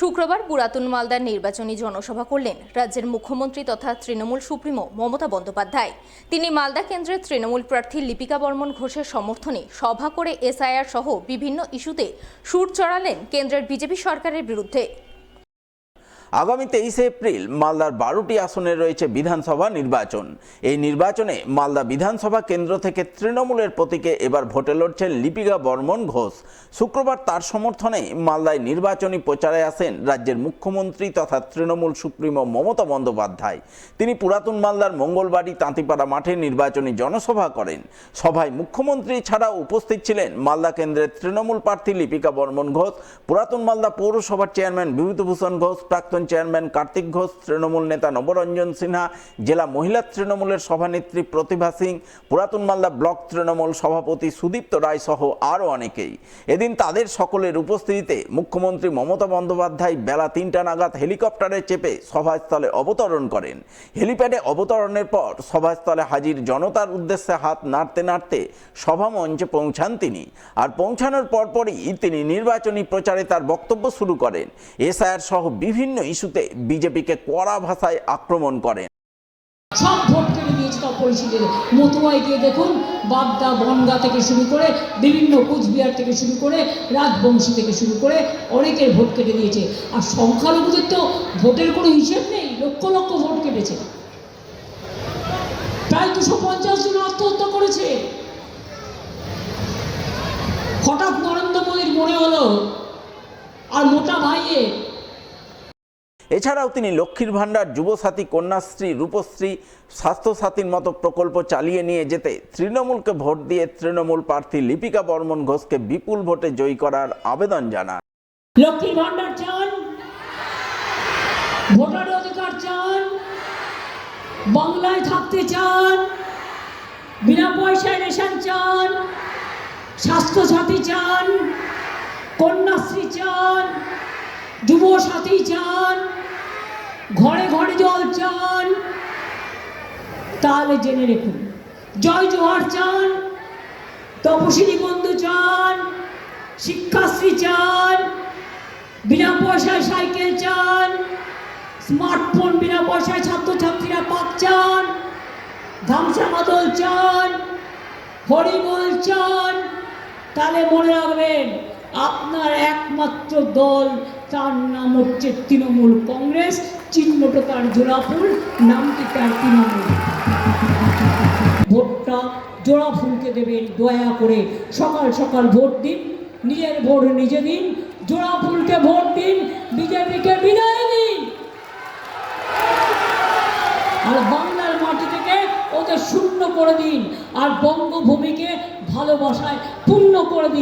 শুক্রবার পুরাতন মালদার নির্বাচনী জনসভা করলেন রাজ্যের মুখ্যমন্ত্রী তথা তৃণমূল সুপ্রিমো মমতা বন্দ্যোপাধ্যায়। তিনি মালদা কেন্দ্রের তৃণমূল প্রার্থী লিপিকা বর্মন ঘোষের সমর্থনে সভা করে এসআইআর সহ বিভিন্ন ইস্যুতে সুর চড়ালেন কেন্দ্রের বিজেপি সরকারের বিরুদ্ধে। আগামী 23 এপ্রিল মালদার 12টি আসনে রয়েছে বিধানসভা নির্বাচন। এই নির্বাচনে মালদা বিধানসভা কেন্দ্র থেকে তৃণমূলের প্রতীকে এবার ভোটে লড়ছেন লিপিকা বর্মন ঘোষ। শুক্রবার তার সমর্থনে মালদায় নির্বাচনী প্রচারে আসেন রাজ্যের মুখ্যমন্ত্রী তথা তৃণমূল সুপ্রিমো মমতা বন্দ্যোপাধ্যায়। তিনি পুরাতন মালদার মঙ্গলবাড়ি তাঁতিপাড়া মাঠে নির্বাচনী জনসভা করেন। সভায় মুখ্যমন্ত্রী ছাড়াও উপস্থিত ছিলেন মালদা কেন্দ্রের তৃণমূল প্রার্থী লিপিকা বর্মন ঘোষ, পুরাতন মালদা পৌরসভার চেয়ারম্যান বিভূতিভূষণ ঘোষ, প্রাক্তন চেয়ারম্যান কার্তিক ঘোষ, তৃণমূল নেতা নবরঞ্জন সিনহা, জেলা মহিলা তৃণমূলের সভানেত্রী প্রতিভা সিং, পুরাতন মালদা ব্লক তৃণমূল সভাপতি সুদীপ্ত রায় সহ আরও অনেকেই। এদিন তাদের সকলের উপস্থিতিতে মুখ্যমন্ত্রী মমতা বন্দ্যোপাধ্যায় বেলা 3টা নাগাদ হেলিকপ্টারে চেপে সভাস্থলে অবতরণ করেন। হেলিপ্যাডে অবতরণের পর সভাস্থলে হাজির জনতার উদ্দেশ্যে হাত নাড়তে নাড়তে সভামঞ্চে পৌঁছান তিনি। আর পৌঁছানোর পরপরই তিনি নির্বাচনী প্রচারে তার বক্তব্য শুরু করেন। এসআইআর সহ বিভিন্ন ইস্যুতে বিজেপিকে কড়া ভাষায় আক্রমণ করেন। সব ভোট কেড়ে দিয়েছে তপশিলের মতুয়াই গিয়ে দেখুন, বাগদা বনগা থেকে শুরু করে বিভিন্ন কুচবিহার থেকে শুরু করে রাজবংশী থেকে শুরু করে অনেকের ভোট কেটে দিয়েছে। আর সংখ্যালঘুদের তো ভোটের কোনো হিসেব নেই, লক্ষ লক্ষ ভোট কেটেছে। প্রায় 250 জন আত্মহত্যা করেছে। হঠাৎ নরেন্দ্র মোদীর মনে হলো আর মোটা ভাইয়ে। এছাড়াও তিনি লক্ষ্মীর ভাণ্ডার, যুবসাথী, কন্যাশ্রী, রূপশ্রী, স্বাস্থ্যসাথীর মতো প্রকল্প চালিয়ে নিয়ে যেতে তৃণমূলকে ভোট দিয়ে তৃণমূল প্রার্থী লিপিকা বর্মন ঘোষকে বিপুল ভোটে জয়ী করার আবেদন জানান। লক্ষ্মীর ভাণ্ডার চান, ভোটার অধিকার চান, বাংলায় থাকতে চান, বিনা পয়সায় রেশন চান, স্বাস্থ্যসাথী চান, কন্যাশ্রী চান, যুবসাথী চান, ঘরে ঘরে জল চান, তাহলে জেনে রেখুন, জয় জোহার চান, তপশিলি বন্ধু চান, শিক্ষাশ্রী চান, বিনা পয়সায় সাইকেল চান, স্মার্টফোন বিনা পয়সায় ছাত্রছাত্রীরা পাক চান, ধামসা মাদল চান, হরিবোল চান, তাহলে মনে রাখবেন আপনার একমাত্র দল, তার নাম হচ্ছে তৃণমূল কংগ্রেস, চিহ্নটা তার জোড়াফুল, নামটি তার তৃণমূল। ভোটটা জোড়াফুলকে দেবেন দয়া করে। সকাল সকাল ভোট দিন, নিজের ভোট নিজে দিন, জোড়াফুলকে ভোট দিন, বিজেপিকে বিদায় দিন। আর বাংলার মাটি থেকে ওদের শূন্য করে দিন, আর বঙ্গভূমিকে ভালোবাসায় পূর্ণ করে দিন।